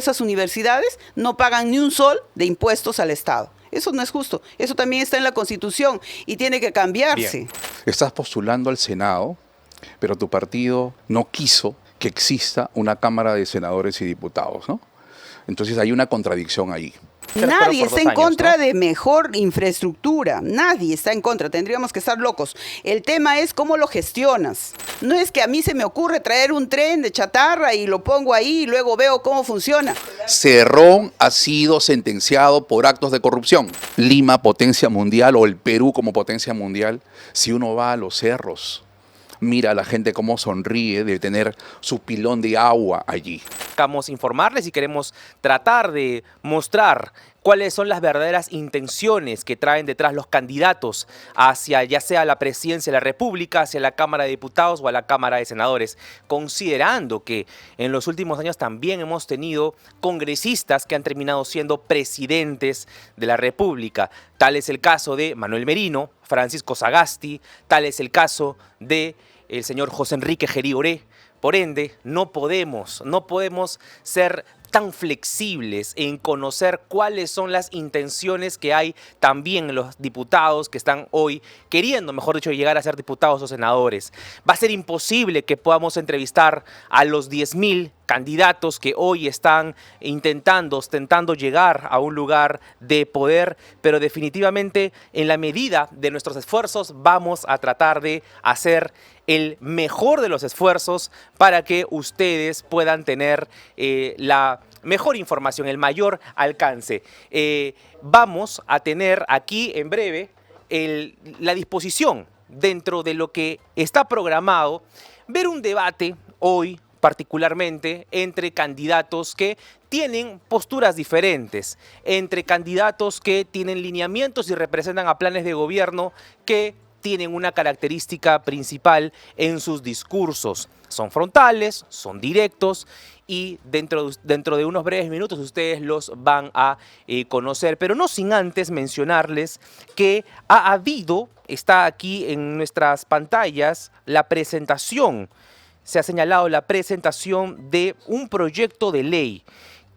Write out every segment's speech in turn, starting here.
esas universidades no pagan ni un sol de impuestos al Estado. Eso no es justo. Eso también está en la Constitución y tiene que cambiarse. Bien. Estás postulando al Senado, pero tu partido no quiso que exista una Cámara de Senadores y Diputados, ¿no? Entonces hay una contradicción ahí. Nadie está en contra de mejor infraestructura, nadie está en contra, tendríamos que estar locos. El tema es cómo lo gestionas. No es que a mí se me ocurre traer un tren de chatarra y lo pongo ahí y luego veo cómo funciona. Cerrón ha sido sentenciado por actos de corrupción. Lima, potencia mundial, o el Perú como potencia mundial, si uno va a los cerros, mira a la gente cómo sonríe de tener su pilón de agua allí. Buscamos informarles y queremos tratar de mostrar cuáles son las verdaderas intenciones que traen detrás los candidatos hacia ya sea la presidencia de la República, hacia la Cámara de Diputados o a la Cámara de Senadores, considerando que en los últimos años también hemos tenido congresistas que han terminado siendo presidentes de la República. Tal es el caso de Manuel Merino, Francisco Sagasti, tal es el caso de el señor José Enrique Gerí Oré. Por ende, no podemos ser tan flexibles en conocer cuáles son las intenciones que hay también en los diputados que están hoy queriendo, mejor dicho, llegar a ser diputados o senadores. Va a ser imposible que podamos entrevistar a los 10.000 candidatos que hoy están ostentando llegar a un lugar de poder, pero definitivamente en la medida de nuestros esfuerzos vamos a tratar de hacer el mejor de los esfuerzos para que ustedes puedan tener la mejor información, el mayor alcance. Vamos a tener aquí en breve la disposición dentro de lo que está programado, ver un debate hoy particularmente entre candidatos que tienen posturas diferentes, entre candidatos que tienen lineamientos y representan a planes de gobierno que tienen una característica principal en sus discursos. Son frontales, son directos y dentro de unos breves minutos ustedes los van a conocer, pero no sin antes mencionarles que está aquí en nuestras pantallas la presentación. Se ha señalado la presentación de un proyecto de ley.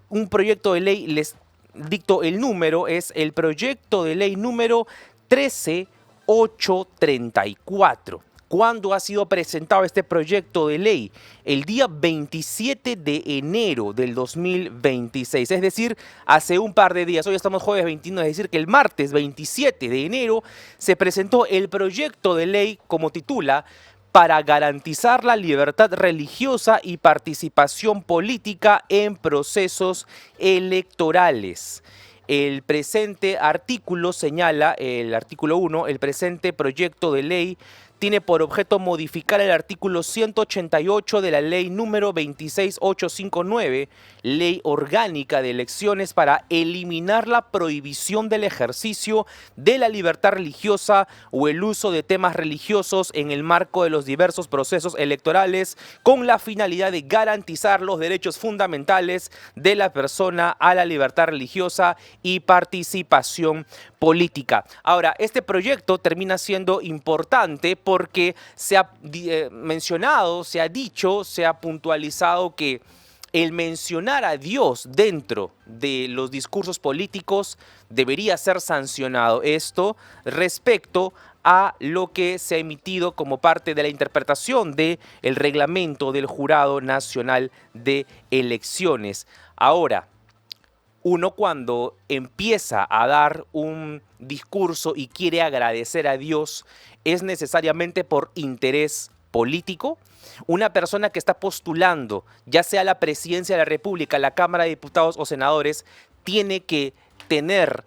Un proyecto de ley, les dicto el número, es el proyecto de ley número 13834. ¿Cuándo ha sido presentado este proyecto de ley? El día 27 de enero del 2026, es decir, hace un par de días. Hoy estamos jueves 21, es decir, que el martes 27 de enero se presentó el proyecto de ley, como titula, para garantizar la libertad religiosa y participación política en procesos electorales. El presente artículo señala, el artículo 1, el presente proyecto de ley tiene por objeto modificar el artículo 188 de la ley número 26859, ley orgánica de elecciones, para eliminar la prohibición del ejercicio de la libertad religiosa o el uso de temas religiosos en el marco de los diversos procesos electorales, con la finalidad de garantizar los derechos fundamentales de la persona a la libertad religiosa y participación política. Ahora, este proyecto termina siendo importante porque se ha mencionado, se ha dicho, se ha puntualizado que el mencionar a Dios dentro de los discursos políticos debería ser sancionado. Esto respecto a lo que se ha emitido como parte de la interpretación del reglamento del Jurado Nacional de Elecciones. Ahora, uno cuando empieza a dar un discurso y quiere agradecer a Dios, ¿es necesariamente por interés político? Una persona que está postulando, ya sea la presidencia de la República, la Cámara de Diputados o Senadores, tiene que tener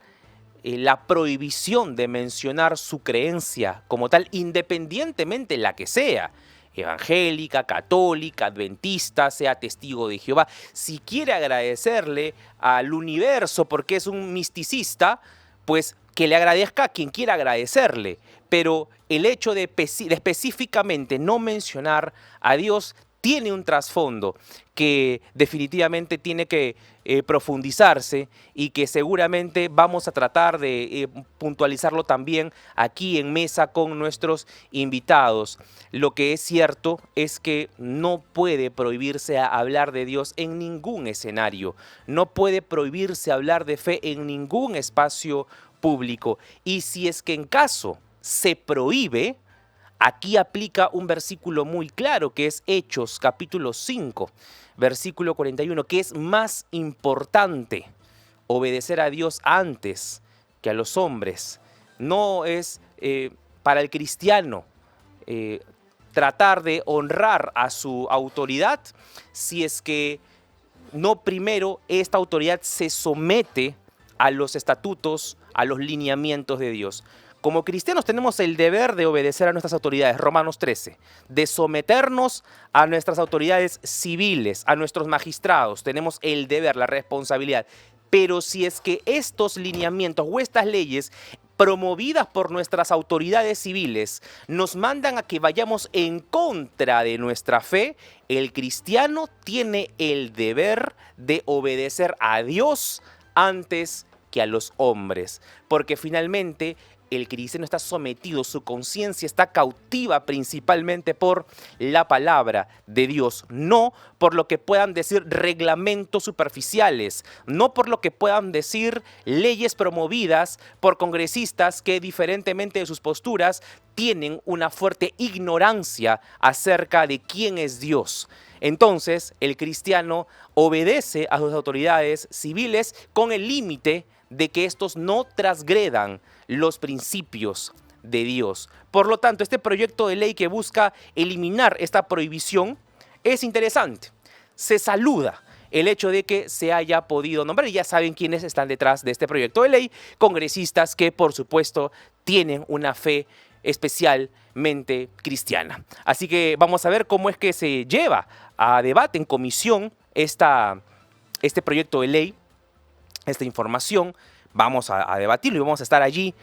la prohibición de mencionar su creencia como tal, independientemente la que sea. Evangélica, católica, adventista, sea testigo de Jehová. Si quiere agradecerle al universo porque es un misticista, pues que le agradezca a quien quiera agradecerle. Pero el hecho de específicamente no mencionar a Dios tiene un trasfondo que definitivamente tiene que profundizarse y que seguramente vamos a tratar de puntualizarlo también aquí en mesa con nuestros invitados. Lo que es cierto es que no puede prohibirse a hablar de Dios en ningún escenario, no puede prohibirse hablar de fe en ningún espacio público. Y si es que en caso se prohíbe, aquí aplica un versículo muy claro que es Hechos capítulo 5, versículo 41, que es más importante obedecer a Dios antes que a los hombres. No es para el cristiano tratar de honrar a su autoridad si es que no primero esta autoridad se somete a los estatutos, a los lineamientos de Dios. Como cristianos tenemos el deber de obedecer a nuestras autoridades, Romanos 13, de someternos a nuestras autoridades civiles, a nuestros magistrados. Tenemos el deber, la responsabilidad. Pero si es que estos lineamientos o estas leyes promovidas por nuestras autoridades civiles nos mandan a que vayamos en contra de nuestra fe, el cristiano tiene el deber de obedecer a Dios antes que a los hombres, porque finalmente el cristiano está sometido, su conciencia está cautiva principalmente por la palabra de Dios, no por lo que puedan decir reglamentos superficiales, no por lo que puedan decir leyes promovidas por congresistas que diferentemente de sus posturas tienen una fuerte ignorancia acerca de quién es Dios. Entonces, el cristiano obedece a sus autoridades civiles con el límite de que estos no transgredan los principios de Dios. Por lo tanto, este proyecto de ley que busca eliminar esta prohibición es interesante. Se saluda el hecho de que se haya podido nombrar, y ya saben quiénes están detrás de este proyecto de ley, congresistas que por supuesto tienen una fe especialmente cristiana. Así que vamos a ver cómo es que se lleva a debate en comisión este proyecto de ley, esta información. Vamos a debatirlo y vamos a estar allí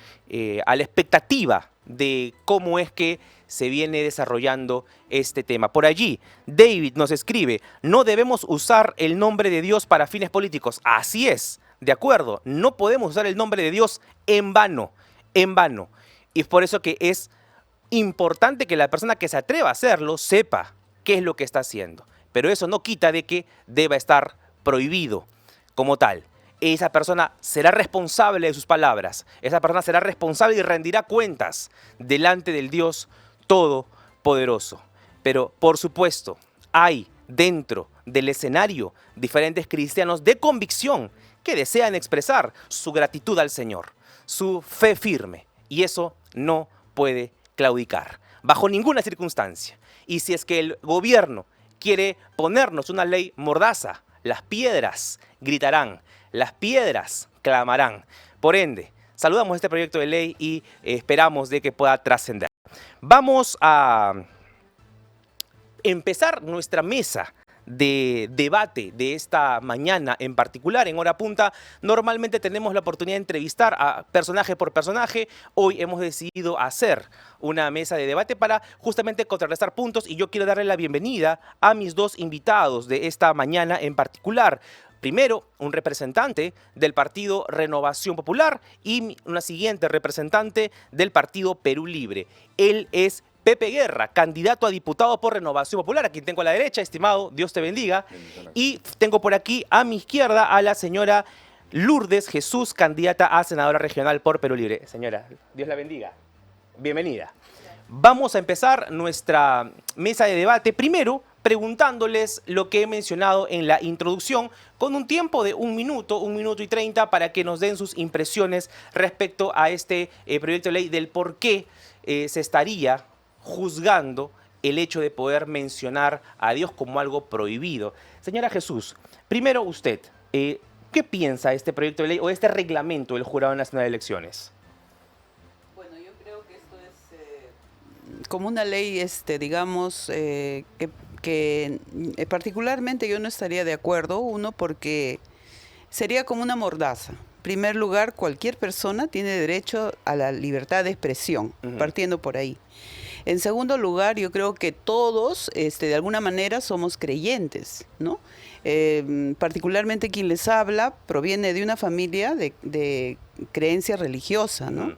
a la expectativa de cómo es que se viene desarrollando este tema. Por allí, David nos escribe, no debemos usar el nombre de Dios para fines políticos. Así es, de acuerdo, no podemos usar el nombre de Dios en vano, en vano. Y es por eso que es importante que la persona que se atreva a hacerlo sepa qué es lo que está haciendo. Pero eso no quita de que deba estar prohibido como tal. Esa persona será responsable de sus palabras. Esa persona será responsable y rendirá cuentas delante del Dios Todopoderoso. Pero, por supuesto, hay dentro del escenario diferentes cristianos de convicción que desean expresar su gratitud al Señor, su fe firme. Y eso no puede claudicar, bajo ninguna circunstancia. Y si es que el gobierno quiere ponernos una ley mordaza, las piedras gritarán, las piedras clamarán. Por ende, saludamos este proyecto de ley y esperamos de que pueda trascender. Vamos a empezar nuestra mesa de debate de esta mañana en particular, en hora punta. Normalmente tenemos la oportunidad de entrevistar a personaje por personaje. Hoy hemos decidido hacer una mesa de debate para justamente contrarrestar puntos, y yo quiero darle la bienvenida a mis dos invitados de esta mañana en particular. Primero, un representante del partido Renovación Popular y una siguiente representante del partido Perú Libre. Él es Pepe Guerra, candidato a diputado por Renovación Popular, a quien tengo a la derecha. Estimado, Dios te bendiga. Y tengo por aquí a mi izquierda a la señora Lourdes Jesús, candidata a senadora regional por Perú Libre. Señora, Dios la bendiga. Bienvenida. Vamos a empezar nuestra mesa de debate. Primero, preguntándoles lo que he mencionado en la introducción, con un tiempo de 1 minuto y 30, para que nos den sus impresiones respecto a este proyecto de ley, del por qué se estaría juzgando el hecho de poder mencionar a Dios como algo prohibido. Señora Jesús, primero usted, ¿qué piensa de este proyecto de ley o este reglamento del Jurado Nacional de Elecciones? Bueno, yo creo que esto es como una ley, digamos, que particularmente yo no estaría de acuerdo. Uno, porque sería como una mordaza. En primer lugar, cualquier persona tiene derecho a la libertad de expresión, partiendo por ahí. En segundo lugar, yo creo que todos, de alguna manera, somos creyentes, ¿no? Particularmente quien les habla proviene de una familia de creencia religiosa, ¿no?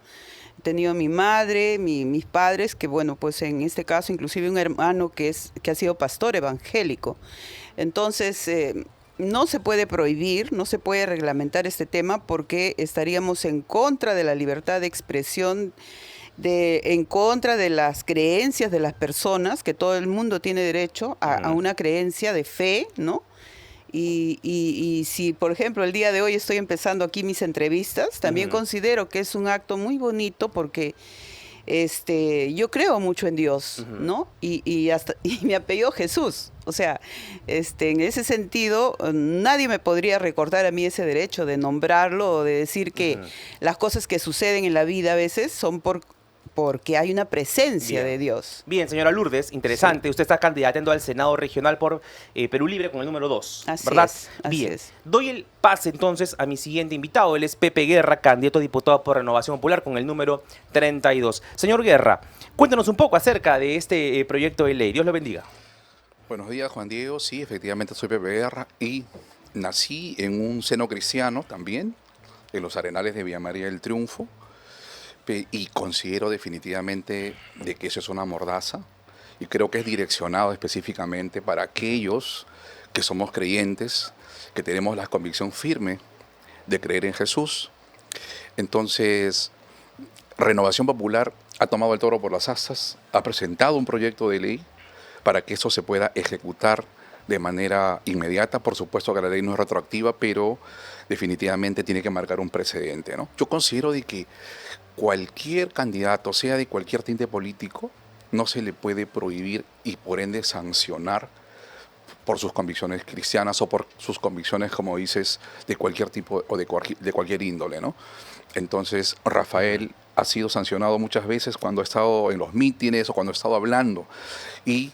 He tenido mi madre, mis padres, que bueno, pues en este caso inclusive un hermano que ha sido pastor evangélico. Entonces, no se puede prohibir, no se puede reglamentar este tema porque estaríamos en contra de la libertad de expresión, en contra de las creencias de las personas, que todo el mundo tiene derecho a una creencia de fe, ¿no? Y si, por ejemplo, el día de hoy estoy empezando aquí mis entrevistas, también considero que es un acto muy bonito porque yo creo mucho en Dios, ¿no? Y me apelló Jesús. O sea, en ese sentido, nadie me podría recortar a mí ese derecho de nombrarlo o de decir que las cosas que suceden en la vida a veces son porque hay una presencia de Dios. Bien, señora Lourdes, interesante. Sí. Usted está candidateando al Senado Regional por Perú Libre con el número 2, ¿verdad? Bien. Doy el pase entonces a mi siguiente invitado. Él es Pepe Guerra, candidato a diputado por Renovación Popular con el número 32. Señor Guerra, cuéntanos un poco acerca de este proyecto de ley. Dios lo bendiga. Buenos días, Juan Diego. Sí, efectivamente soy Pepe Guerra y nací en un seno cristiano también, en los Arenales de Villa María del Triunfo. Y considero definitivamente de que eso es una mordaza y creo que es direccionado específicamente para aquellos que somos creyentes, que tenemos la convicción firme de creer en Jesús. Entonces, Renovación Popular ha tomado el toro por las astas, ha presentado un proyecto de ley para que eso se pueda ejecutar de manera inmediata. Por supuesto que la ley no es retroactiva, pero definitivamente tiene que marcar un precedente, ¿no? Yo considero de que cualquier candidato, sea de cualquier tinte político, no se le puede prohibir y por ende sancionar por sus convicciones cristianas o por sus convicciones, como dices, de cualquier tipo o de cualquier índole, ¿no? Entonces, Rafael ha sido sancionado muchas veces cuando ha estado en los mítines o cuando ha estado hablando y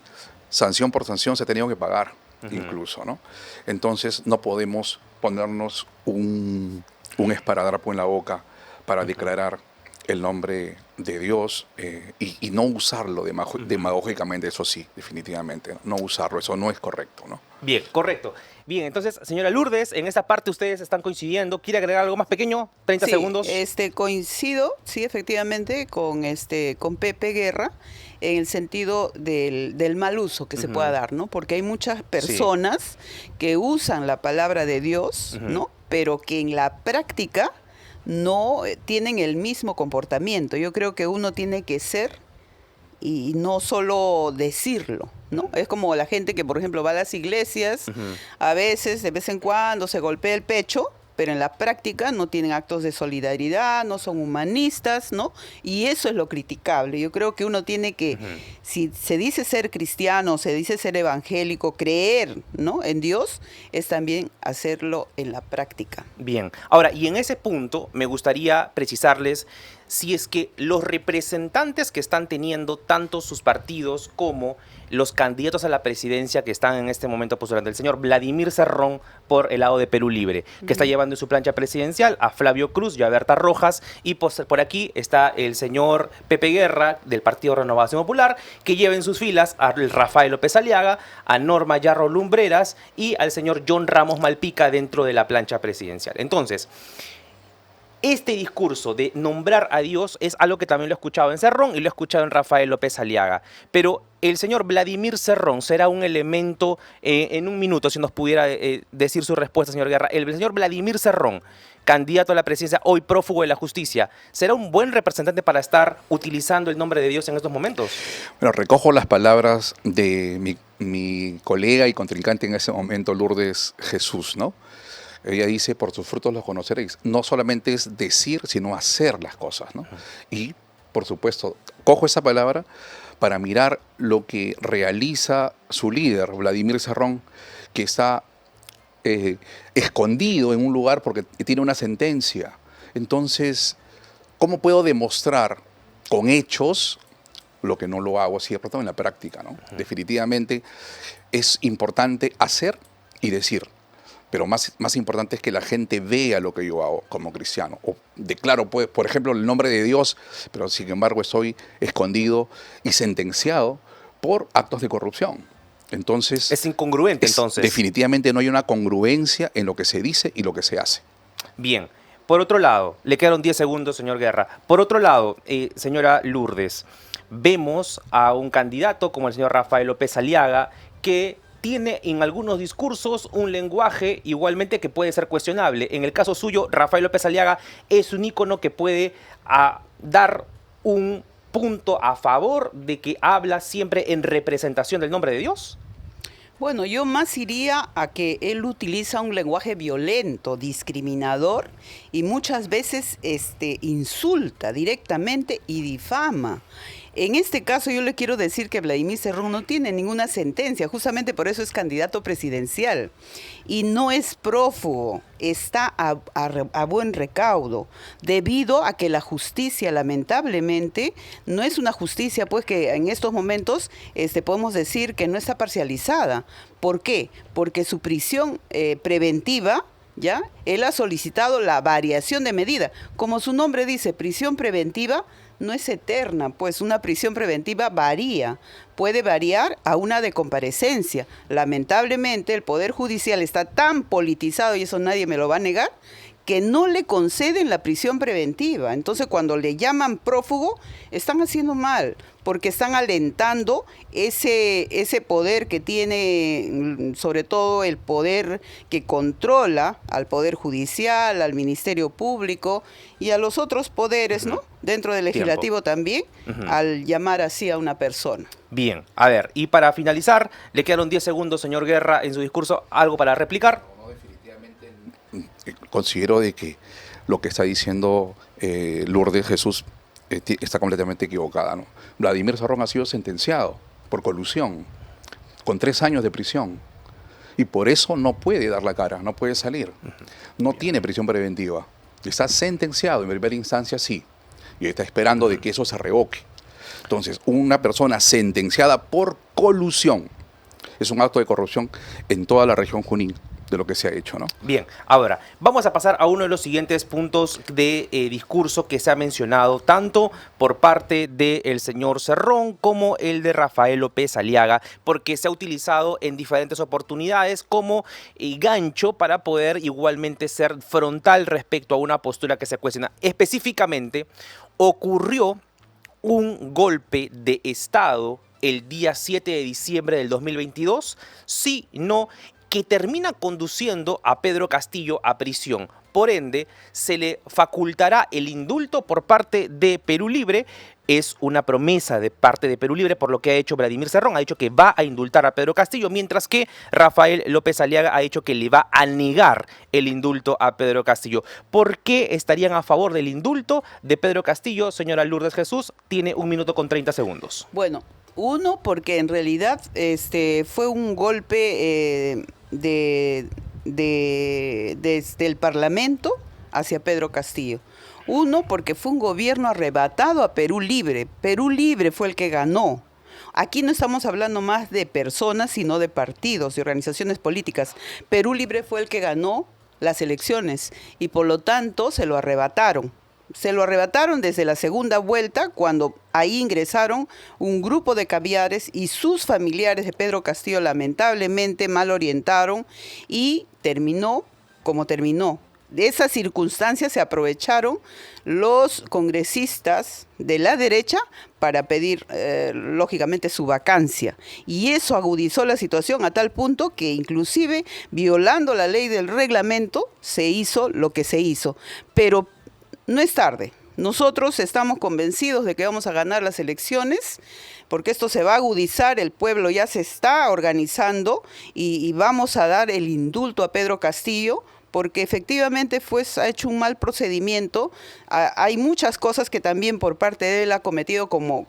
sanción por sanción se ha tenido que pagar incluso, ¿no? Entonces, no podemos ponernos un esparadrapo en la boca para declarar el nombre de Dios y no usarlo demagógicamente, eso sí, definitivamente, no usarlo, eso no es correcto, ¿no? Bien, correcto. Bien, entonces, señora Lourdes, en esa parte ustedes están coincidiendo. ¿Quiere agregar algo más pequeño? 30 segundos. Coincido, sí, efectivamente, con Pepe Guerra, en el sentido del mal uso que se pueda dar, ¿no? Porque hay muchas personas que usan la palabra de Dios, ¿no? Pero que en la práctica no tienen el mismo comportamiento. Yo creo que uno tiene que ser y no solo decirlo, ¿no? Es como la gente que, por ejemplo, va a las iglesias, a veces, de vez en cuando, se golpea el pecho, pero en la práctica no tienen actos de solidaridad, no son humanistas, ¿no? Y eso es lo criticable. Yo creo que uno tiene que, si se dice ser cristiano, se dice ser evangélico, creer, ¿no?, en Dios, es también hacerlo en la práctica. Bien. Ahora, y en ese punto me gustaría precisarles si es que los representantes que están teniendo tanto sus partidos como los candidatos a la presidencia que están en este momento postulando, el señor Vladimir Cerrón por el lado de Perú Libre, que está llevando en su plancha presidencial a Flavio Cruz y a Berta Rojas, y por aquí está el señor Pepe Guerra del Partido Renovación Popular, que lleva en sus filas a Rafael López Aliaga, a Norma Yarro Lumbreras y al señor John Ramos Malpica dentro de la plancha presidencial. Entonces, este discurso de nombrar a Dios es algo que también lo he escuchado en Cerrón y lo he escuchado en Rafael López Aliaga. Pero el señor Vladimir Cerrón será un elemento, en un minuto, si nos pudiera decir su respuesta, señor Guerra. El señor Vladimir Cerrón, candidato a la presidencia, hoy prófugo de la justicia, ¿será un buen representante para estar utilizando el nombre de Dios en estos momentos? Bueno, recojo las palabras de mi colega y contrincante en ese momento, Lourdes Jesús, ¿no? Ella dice, por sus frutos los conoceréis. No solamente es decir, sino hacer las cosas, ¿no? Y, por supuesto, cojo esa palabra para mirar lo que realiza su líder, Vladimir Cerrón, que está escondido en un lugar porque tiene una sentencia. Entonces, ¿cómo puedo demostrar con hechos lo que no lo hago, cierto, en la práctica, ¿no? Definitivamente es importante hacer y decir. pero más importante es que la gente vea lo que yo hago como cristiano. O declaro, pues, por ejemplo, el nombre de Dios, pero sin embargo estoy escondido y sentenciado por actos de corrupción. Entonces, es incongruente, entonces. Definitivamente no hay una congruencia en lo que se dice y lo que se hace. Bien. Por otro lado, le quedaron 10 segundos, señor Guerra. Por otro lado, señora Lourdes, vemos a un candidato como el señor Rafael López Aliaga que tiene en algunos discursos un lenguaje igualmente que puede ser cuestionable. En el caso suyo, Rafael López Aliaga es un ícono que puede dar un punto a favor de que habla siempre en representación del nombre de Dios. Bueno, yo más iría a que él utiliza un lenguaje violento, discriminador y muchas veces insulta directamente y difama. En este caso yo le quiero decir que Vladimir Cerrón no tiene ninguna sentencia, justamente por eso es candidato presidencial y no es prófugo, está a buen recaudo, debido a que la justicia lamentablemente no es una justicia pues que en estos momentos podemos decir que no está parcializada. ¿Por qué? Porque su prisión preventiva, ¿ya? Él ha solicitado la variación de medida. Como su nombre dice, prisión preventiva no es eterna, pues una prisión preventiva varía, puede variar a una de comparecencia. Lamentablemente el Poder Judicial está tan politizado, y eso nadie me lo va a negar, que no le conceden la prisión preventiva. Entonces, cuando le llaman prófugo, están haciendo mal, porque están alentando ese poder que tiene, sobre todo el poder que controla al Poder Judicial, al Ministerio Público y a los otros poderes, ¿no? Dentro del legislativo también, al llamar así a una persona. Bien, a ver, y para finalizar, le quedaron 10 segundos, señor Guerra, en su discurso, ¿algo para replicar? Considero de que lo que está diciendo Lourdes Jesús está completamente equivocada, ¿no? Vladimir Cerrón ha sido sentenciado por colusión, con 3 años de prisión, y por eso no puede dar la cara, no puede salir. No tiene prisión preventiva. Está sentenciado en primera instancia, sí, y está esperando de que eso se revoque. Entonces, una persona sentenciada por colusión es un acto de corrupción en toda la región Junín de lo que se ha hecho, ¿no? Bien, ahora vamos a pasar a uno de los siguientes puntos de discurso que se ha mencionado tanto por parte del señor Cerrón como el de Rafael López Aliaga, porque se ha utilizado en diferentes oportunidades como gancho para poder igualmente ser frontal respecto a una postura que se cuestiona. Específicamente, ocurrió un golpe de Estado el día 7 de diciembre del 2022, sí, no, que termina conduciendo a Pedro Castillo a prisión. Por ende, se le facultará el indulto por parte de Perú Libre. Es una promesa de parte de Perú Libre por lo que ha hecho Vladimir Cerrón. Ha dicho que va a indultar a Pedro Castillo, mientras que Rafael López Aliaga ha dicho que le va a negar el indulto a Pedro Castillo. ¿Por qué estarían a favor del indulto de Pedro Castillo? Señora Lourdes Jesús, tiene 1 minuto con 30 segundos. Bueno, uno, porque en realidad fue un golpe desde el Parlamento hacia Pedro Castillo. Uno, porque fue un gobierno arrebatado a Perú Libre. Perú Libre fue el que ganó. Aquí no estamos hablando más de personas, sino de partidos, de organizaciones políticas. Perú Libre fue el que ganó las elecciones y por lo tanto se lo arrebataron. Se lo arrebataron desde la segunda vuelta, cuando ahí ingresaron un grupo de caviares y sus familiares de Pedro Castillo lamentablemente mal orientaron y terminó como terminó. De esas circunstancias se aprovecharon los congresistas de la derecha para pedir, lógicamente, su vacancia. Y eso agudizó la situación a tal punto que inclusive, violando la ley del reglamento, se hizo lo que se hizo. Pero no es tarde. Nosotros estamos convencidos de que vamos a ganar las elecciones, porque esto se va a agudizar, el pueblo ya se está organizando y vamos a dar el indulto a Pedro Castillo, porque efectivamente ha hecho un mal procedimiento. Hay muchas cosas que también por parte de él ha cometido como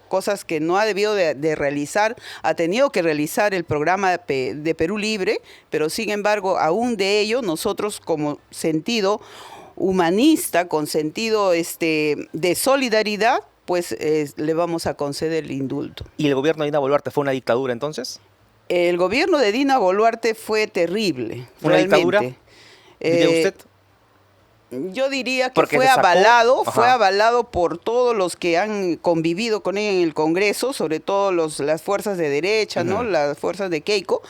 cosas que no ha debido de realizar, ha tenido que realizar el programa de Perú Libre, pero sin embargo, aún de ello, nosotros como sentido humanista, con sentido de solidaridad, pues le vamos a conceder el indulto. ¿Y el gobierno de Dina Boluarte fue una dictadura entonces? El gobierno de Dina Boluarte fue terrible. ¿Una dictadura? ¿Diría usted? Yo diría que Porque fue se sacó. fue Ajá. avalado por todos los que han convivido con ella en el Congreso, sobre todo las fuerzas de derecha, ¿no? Ujú. Las fuerzas de Keiko,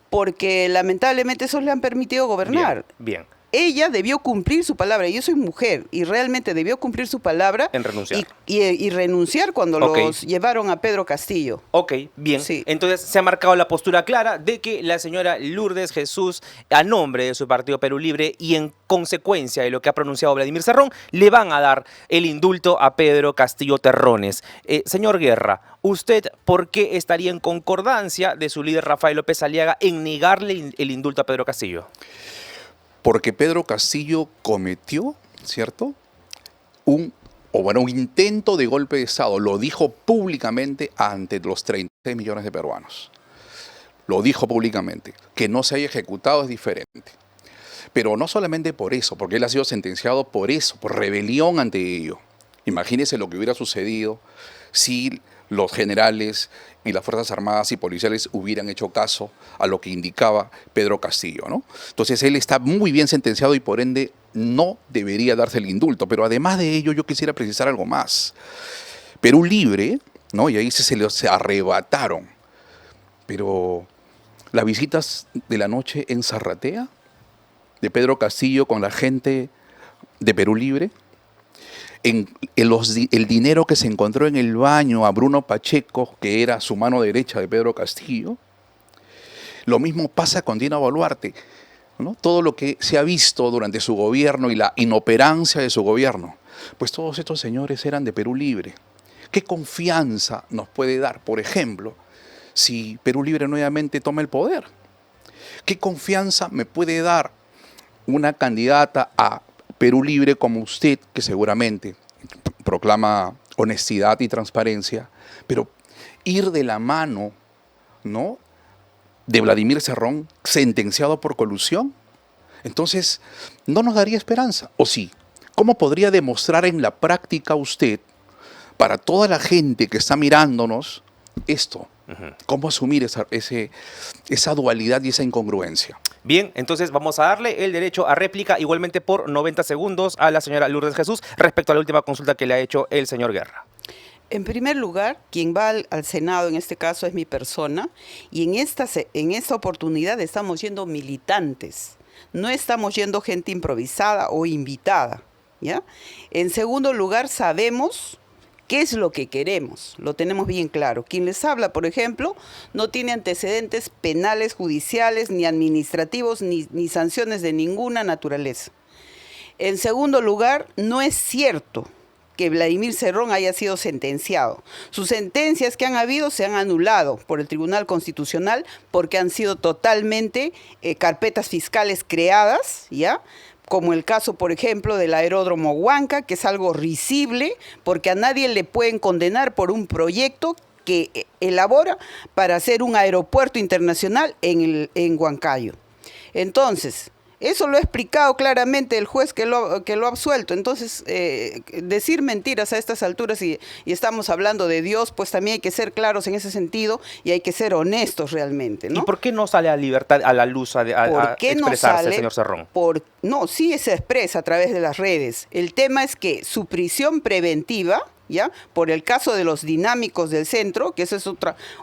porque lamentablemente esos le han permitido gobernar. Bien. Ella debió cumplir su palabra. Yo soy mujer y realmente debió cumplir su palabra En renunciar. y renunciar cuando Ok. los llevaron a Pedro Castillo. Ok, bien. Sí. Entonces se ha marcado la postura clara de que la señora Lourdes Jesús, a nombre de su partido Perú Libre y en consecuencia de lo que ha pronunciado Vladimir Cerrón, le van a dar el indulto a Pedro Castillo Terrones. Señor Guerra, ¿usted por qué estaría en concordancia de su líder Rafael López Aliaga en negarle el indulto a Pedro Castillo? Porque Pedro Castillo cometió, ¿cierto?, un intento de golpe de Estado. Lo dijo públicamente ante los 36 millones de peruanos. Lo dijo públicamente. Que no se haya ejecutado es diferente. Pero no solamente por eso, porque él ha sido sentenciado por eso, por rebelión ante ello. Imagínese lo que hubiera sucedido si los generales y las Fuerzas Armadas y policiales hubieran hecho caso a lo que indicaba Pedro Castillo, ¿no? Entonces él está muy bien sentenciado y por ende no debería darse el indulto. Pero además de ello yo quisiera precisar algo más. Perú Libre, ¿no? Y ahí se los arrebataron. Pero las visitas de la noche en Zarratea, de Pedro Castillo con la gente de Perú Libre, el dinero que se encontró en el baño a Bruno Pacheco, que era su mano derecha de Pedro Castillo. Lo mismo pasa con Dina Boluarte, ¿no? Todo lo que se ha visto durante su gobierno y la inoperancia de su gobierno, pues todos estos señores eran de Perú Libre. ¿Qué confianza nos puede dar, por ejemplo, si Perú Libre nuevamente toma el poder? ¿Qué confianza me puede dar una candidata a Perú Libre como usted, que seguramente proclama honestidad y transparencia, pero ir de la mano, ¿no?, de Vladimir Cerrón, sentenciado por colusión? Entonces, no nos daría esperanza. ¿O sí? ¿Cómo podría demostrar en la práctica usted, para toda la gente que está mirándonos, esto? ¿Cómo asumir esa dualidad y esa incongruencia? Bien, entonces vamos a darle el derecho a réplica igualmente por 90 segundos a la señora Lourdes Jesús respecto a la última consulta que le ha hecho el señor Guerra. En primer lugar, quien va al Senado en este caso es mi persona y en esta oportunidad estamos yendo militantes, no estamos yendo gente improvisada o invitada, ¿ya? En segundo lugar, sabemos qué es lo que queremos, lo tenemos bien claro. Quien les habla, por ejemplo, no tiene antecedentes penales, judiciales, ni administrativos, ni sanciones de ninguna naturaleza. En segundo lugar, no es cierto que Vladimir Cerrón haya sido sentenciado. Sus sentencias que han habido se han anulado por el Tribunal Constitucional porque han sido totalmente carpetas fiscales creadas, ¿ya?, como el caso, por ejemplo, del aeródromo Huanca, que es algo risible, porque a nadie le pueden condenar por un proyecto que elabora para hacer un aeropuerto internacional en Huancayo. Entonces, eso lo ha explicado claramente el juez que lo ha absuelto. Entonces, decir mentiras a estas alturas y estamos hablando de Dios, pues también hay que ser claros en ese sentido y hay que ser honestos realmente, ¿no? ¿Y por qué no sale a libertad, a la luz, a expresarse el señor Cerrón? No, sí se expresa a través de las redes. El tema es que su prisión preventiva, ¿ya?, por el caso de los dinámicos del centro, que esa es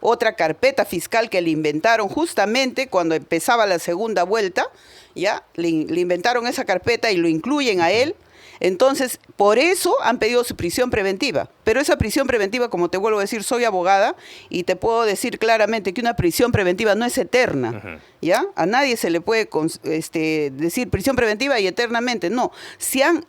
otra carpeta fiscal que le inventaron justamente cuando empezaba la segunda vuelta, ¿ya? Le inventaron esa carpeta y lo incluyen a él. Entonces, por eso han pedido su prisión preventiva. Pero esa prisión preventiva, como te vuelvo a decir, soy abogada y te puedo decir claramente que una prisión preventiva no es eterna, ¿ya? A nadie se le puede decir prisión preventiva y eternamente. No, si han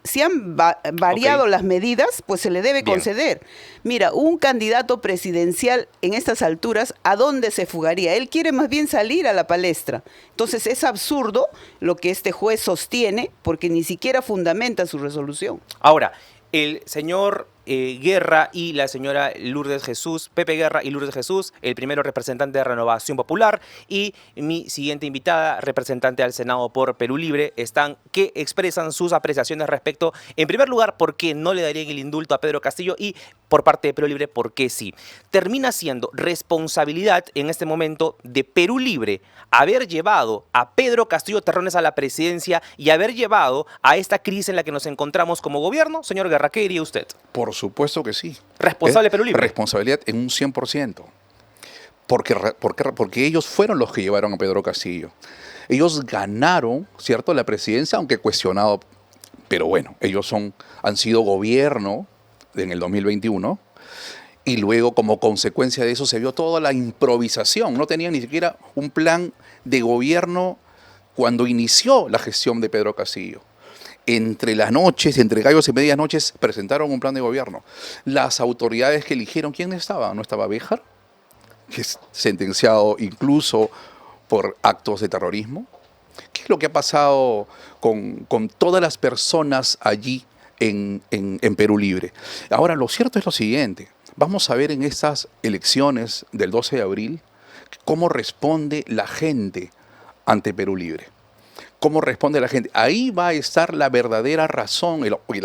variado las medidas, pues se le debe conceder. Mira, un candidato presidencial en estas alturas, ¿a dónde se fugaría? Él quiere más bien salir a la palestra. Entonces es absurdo lo que este juez sostiene porque ni siquiera fundamenta su resolución. Ahora, el señor Guerra y la señora Lourdes Jesús, Pepe Guerra y Lourdes Jesús, el primero representante de Renovación Popular, y mi siguiente invitada, representante al Senado por Perú Libre, que expresan sus apreciaciones respecto, en primer lugar, por qué no le darían el indulto a Pedro Castillo, y por parte de Perú Libre, por qué sí. Termina siendo responsabilidad en este momento de Perú Libre haber llevado a Pedro Castillo Terrones a la presidencia y haber llevado a esta crisis en la que nos encontramos como gobierno. Señor Guerra, ¿qué diría usted? Por supuesto que sí. ¿Responsable Perú Libre? Responsabilidad en un 100%. Porque ellos fueron los que llevaron a Pedro Castillo. Ellos ganaron, ¿cierto?, la presidencia, aunque cuestionado. Pero bueno, ellos han sido gobierno en el 2021. Y luego, como consecuencia de eso, se vio toda la improvisación. No tenían ni siquiera un plan de gobierno cuando inició la gestión de Pedro Castillo. Entre las noches, entre gallos y medianoches, presentaron un plan de gobierno. Las autoridades que eligieron, ¿quién estaba? ¿No estaba Béjar? Que es sentenciado incluso por actos de terrorismo. ¿Qué es lo que ha pasado con todas las personas allí en Perú Libre? Ahora, lo cierto es lo siguiente. Vamos a ver en estas elecciones del 12 de abril cómo responde la gente ante Perú Libre. ¿Cómo responde la gente? Ahí va a estar la verdadera razón y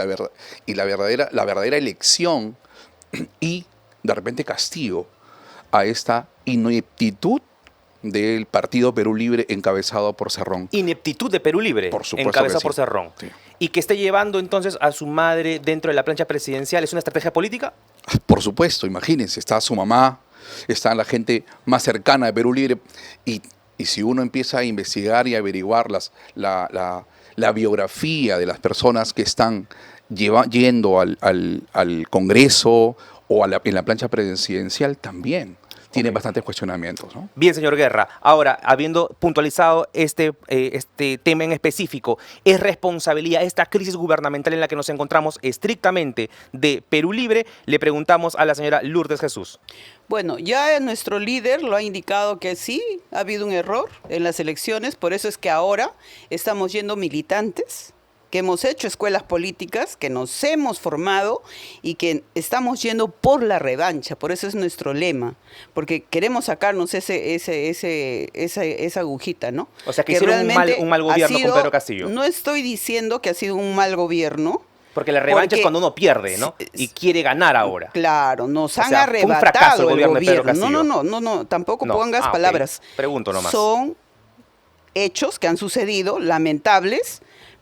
la verdadera elección y, de repente, castigo a esta ineptitud del partido Perú Libre encabezado por Cerrón. Ineptitud de Perú Libre, por supuesto, encabezado sí, por Cerrón. Sí. ¿Y que esté llevando entonces a su madre dentro de la plancha presidencial es una estrategia política? Por supuesto, imagínense, está su mamá, está la gente más cercana de Perú Libre y si uno empieza a investigar y averiguar la biografía de las personas que están yendo al Congreso o en la plancha presidencial, también tiene bastantes cuestionamientos, ¿no? Bien, señor Guerra. Ahora, habiendo puntualizado este tema en específico, ¿es responsabilidad esta crisis gubernamental en la que nos encontramos estrictamente de Perú Libre? Le preguntamos a la señora Lourdes Jesús. Bueno, ya nuestro líder lo ha indicado que sí, ha habido un error en las elecciones, por eso es que ahora estamos yendo militantes, que hemos hecho escuelas políticas, que nos hemos formado y que estamos yendo por la revancha. Por eso es nuestro lema, porque queremos sacarnos esa agujita, ¿no? O sea, que hicieron un mal gobierno con Pedro Castillo. No estoy diciendo que ha sido un mal gobierno. Porque la revancha es cuando uno pierde, ¿no? Y quiere ganar ahora. Claro, nos han arrebatado el gobierno. No, tampoco pongas palabras. Okay. Pregunto nomás. Son hechos que han sucedido, lamentables,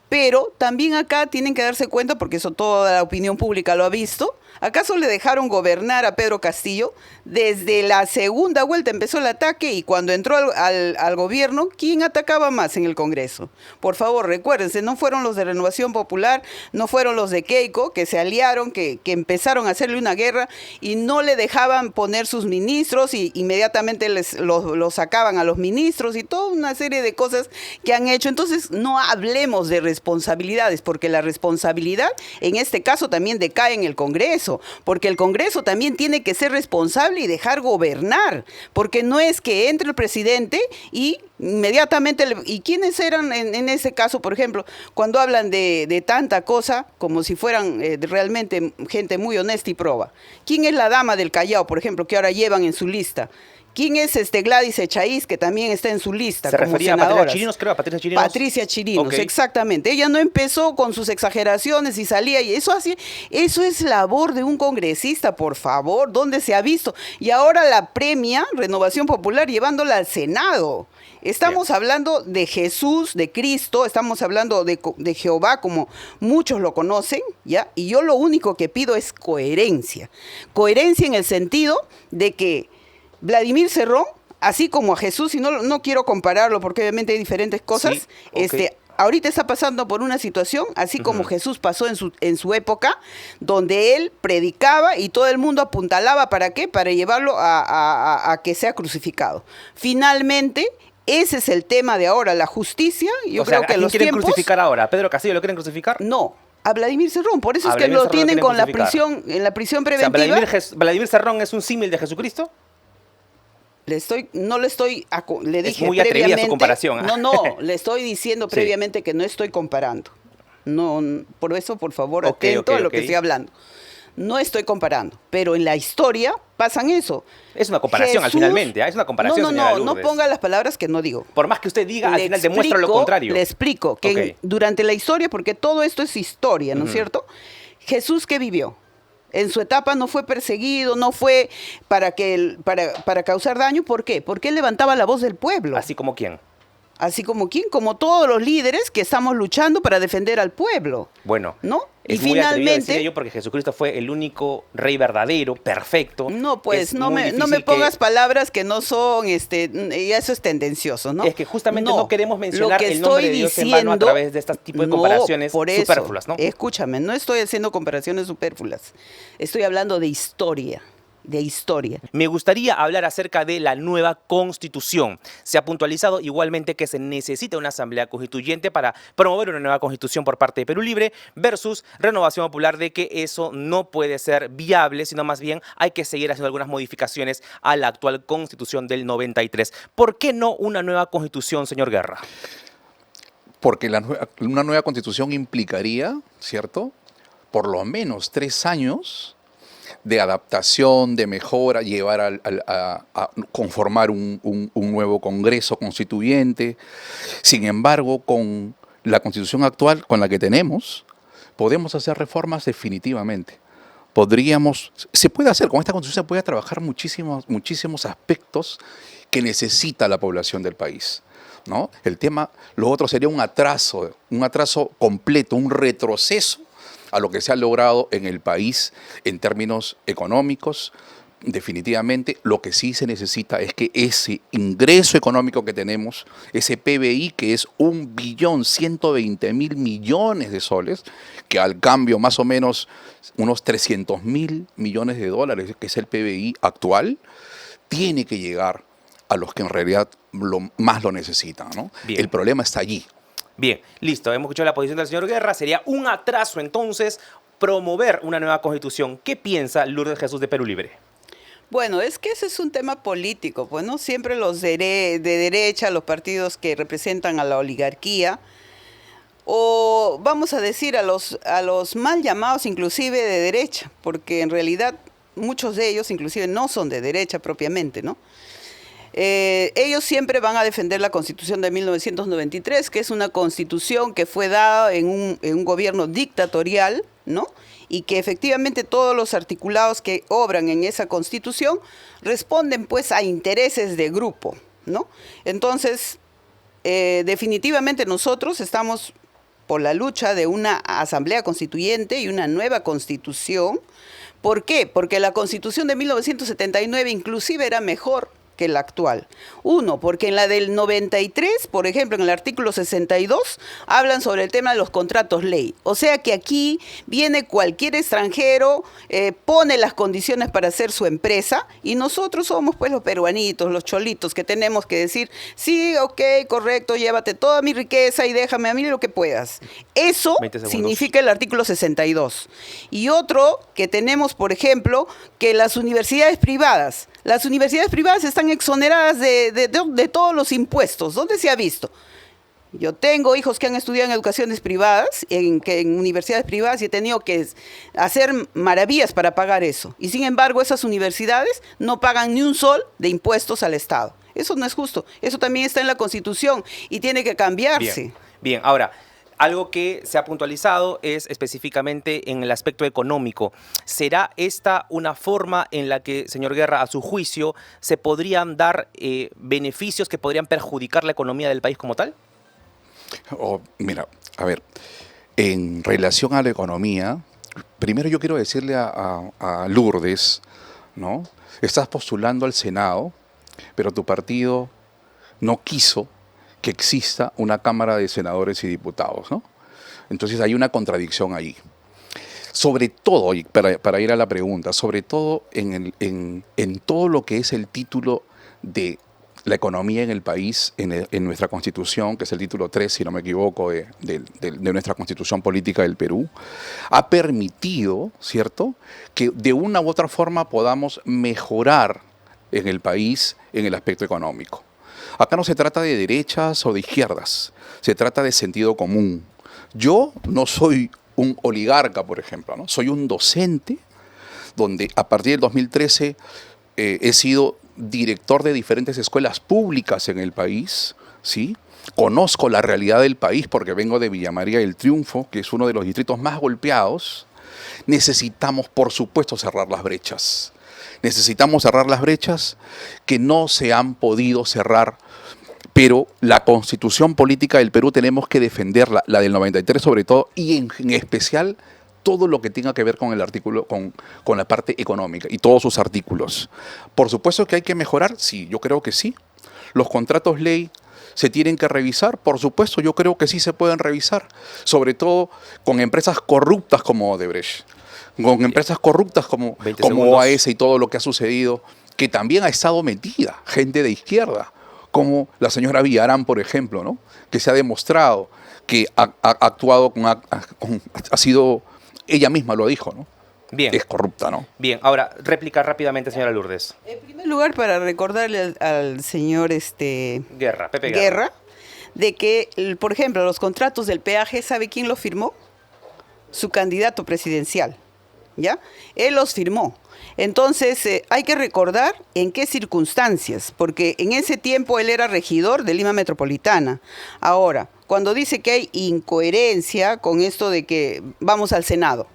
pero también acá tienen que darse cuenta, porque eso toda la opinión pública lo ha visto. ¿Acaso le dejaron gobernar a Pedro Castillo? Desde la segunda vuelta empezó el ataque y cuando entró al gobierno, ¿quién atacaba más en el Congreso? Por favor, recuérdense, no fueron los de Renovación Popular, no fueron los de Keiko, que se aliaron, que empezaron a hacerle una guerra y no le dejaban poner sus ministros y inmediatamente los sacaban a los ministros y toda una serie de cosas que han hecho. Entonces, no hablemos de responsabilidades, porque la responsabilidad en este caso también decae en el Congreso. Porque el Congreso también tiene que ser responsable y dejar gobernar, porque no es que entre el presidente y inmediatamente, ¿y quiénes eran en ese caso, por ejemplo, cuando hablan de tanta cosa, como si fueran realmente gente muy honesta y proba? ¿Quién es la dama del Callao, por ejemplo, que ahora llevan en su lista? ¿Quién es Gladys Echaíz, que también está en su lista? Se refería a Patricia Chirinos, creo, a Patricia Chirinos. Patricia Chirinos, okay. Exactamente. Ella no empezó con sus exageraciones y salía, y eso es labor de un congresista, por favor, ¿dónde se ha visto? Y ahora la premia Renovación Popular llevándola al Senado. Estamos hablando de Jesús, de Cristo, estamos hablando de Jehová, como muchos lo conocen, ¿ya? Y yo lo único que pido es coherencia. Coherencia en el sentido de que Vladimir Cerrón, así como a Jesús, y no quiero compararlo porque obviamente hay diferentes cosas, sí, okay. Ahorita está pasando por una situación, así como Jesús pasó en su época, donde él predicaba y todo el mundo apuntalaba, ¿para qué? Para llevarlo a que sea crucificado. Finalmente, ese es el tema de ahora, la justicia. Yo creo que los quieren crucificar ahora. ¿A Pedro Castillo lo quieren crucificar? No. A Vladimir Cerrón, por eso es que lo tienen con la prisión, en la prisión preventiva. O sea, ¿Vladimir Cerrón es un símil de Jesucristo? Le dije es muy atrevida su comparación. Le estoy diciendo previamente que no estoy comparando. No, por eso, por favor, atento a lo que estoy hablando. No estoy comparando, pero en la historia pasan eso. Es una comparación finalmente, es una comparación, señora Lourdes. No ponga las palabras que no digo. Por más que usted diga, al final demuestra lo contrario. Le explico que durante la historia, porque todo esto es historia, ¿no es cierto? Jesús, ¿qué vivió? En su etapa no fue perseguido, no fue para causar daño. ¿Por qué? Porque él levantaba la voz del pueblo. ¿Así como quién? Así como quién, como todos los líderes que estamos luchando para defender al pueblo. Bueno, ¿no? Es muy atrevido decir ello porque Jesucristo fue el único rey verdadero, perfecto. No, pues no me pongas palabras que no son, y eso es tendencioso, ¿no? Es que justamente no queremos mencionar el nombre de Dios en vano a través de este tipo de comparaciones superfluas, ¿no? Escúchame, no estoy haciendo comparaciones superfluas. Estoy hablando de historia. Me gustaría hablar acerca de la nueva Constitución. Se ha puntualizado igualmente que se necesita una asamblea constituyente para promover una nueva Constitución por parte de Perú Libre versus Renovación Popular, de que eso no puede ser viable, sino más bien hay que seguir haciendo algunas modificaciones a la actual Constitución del 93. ¿Por qué no una nueva Constitución, señor Guerra? Porque una nueva Constitución implicaría, ¿cierto?, por lo menos 3 años de adaptación, de mejora, llevar a conformar un nuevo Congreso Constituyente. Sin embargo, con la Constitución actual, con la que tenemos, podemos hacer reformas definitivamente. Se puede hacer, con esta Constitución se puede trabajar muchísimos aspectos que necesita la población del país, ¿no? Lo otro sería un atraso completo, un retroceso a lo que se ha logrado en el país en términos económicos. Definitivamente, lo que sí se necesita es que ese ingreso económico que tenemos, ese PBI, que es 1.120.000 millones de soles, que al cambio más o menos unos 300.000 millones de dólares, que es el PBI actual, tiene que llegar a los que en realidad más lo necesitan, ¿no? El problema está allí. Bien, listo, hemos escuchado la posición del señor Guerra. Sería un atraso entonces promover una nueva Constitución. ¿Qué piensa Lourdes Jesús de Perú Libre? Bueno, es que ese es un tema político, pues, ¿no? Siempre los de derecha, los partidos que representan a la oligarquía, o vamos a decir a los mal llamados inclusive de derecha, porque en realidad muchos de ellos inclusive no son de derecha propiamente, ¿no? Ellos siempre van a defender la Constitución de 1993, que es una constitución que fue dada en un gobierno dictatorial, ¿no? Y que efectivamente todos los articulados que obran en esa Constitución responden pues a intereses de grupo, ¿no? Entonces, definitivamente nosotros estamos por la lucha de una asamblea constituyente y una nueva Constitución. ¿Por qué? Porque la Constitución de 1979 inclusive era mejor que la actual. Uno, porque en la del 93, por ejemplo, en el artículo 62, hablan sobre el tema de los contratos ley. O sea que aquí viene cualquier extranjero, pone las condiciones para hacer su empresa, y nosotros somos pues los peruanitos, los cholitos, que tenemos que decir, sí, ok, correcto, llévate toda mi riqueza y déjame a mí lo que puedas. Eso significa el artículo 62. Y otro que tenemos, por ejemplo, que las universidades privadas están exoneradas de todos los impuestos. ¿Dónde se ha visto? Yo tengo hijos que han estudiado en educaciones privadas, en universidades privadas, y he tenido que hacer maravillas para pagar eso. Y sin embargo, esas universidades no pagan ni un sol de impuestos al Estado. Eso no es justo. Eso también está en la Constitución y tiene que cambiarse. Bien, ahora, algo que se ha puntualizado es específicamente en el aspecto económico. ¿Será esta una forma en la que, señor Guerra, a su juicio, se podrían dar beneficios que podrían perjudicar la economía del país como tal? Mira, a ver, en relación a la economía, primero yo quiero decirle a Lourdes, ¿no? Estás postulando al Senado, pero tu partido no quiso que exista una Cámara de Senadores y Diputados, ¿no? Entonces hay una contradicción ahí. Sobre todo, y para ir a la pregunta, sobre todo en todo lo que es el título de la economía en el país, en nuestra Constitución, que es el título 3, si no me equivoco, de nuestra Constitución Política del Perú, ha permitido, ¿cierto?, que de una u otra forma podamos mejorar en el país en el aspecto económico. Acá no se trata de derechas o de izquierdas, se trata de sentido común. Yo no soy un oligarca, por ejemplo, ¿no? Soy un docente donde a partir del 2013 he sido director de diferentes escuelas públicas en el país, ¿sí? Conozco la realidad del país porque vengo de Villa María del Triunfo, que es uno de los distritos más golpeados. Necesitamos, por supuesto, cerrar las brechas. Necesitamos cerrar las brechas que no se han podido cerrar, pero la constitución política del Perú tenemos que defenderla, la del 93 sobre todo, y en especial todo lo que tenga que ver con el artículo, con la parte económica y todos sus artículos. Por supuesto que hay que mejorar, sí, yo creo que sí. Los contratos ley se tienen que revisar, por supuesto, yo creo que sí se pueden revisar, sobre todo con empresas corruptas como Odebrecht, con empresas corruptas como OAS y todo lo que ha sucedido, que también ha estado metida gente de izquierda, como la señora Villarán, por ejemplo, ¿no? Que se ha demostrado que ha actuado ha sido, ella misma lo dijo, ¿no? Bien. Es corrupta, ¿no? Bien, ahora, réplica rápidamente, señora Lourdes. En primer lugar, para recordarle al señor Guerra, Pepe Guerra, de que, por ejemplo, los contratos del peaje, ¿sabe quién los firmó? Su candidato presidencial, ¿ya? Él los firmó. Entonces, hay que recordar en qué circunstancias, porque en ese tiempo él era regidor de Lima Metropolitana. Ahora, cuando dice que hay incoherencia con esto de que vamos al Senado,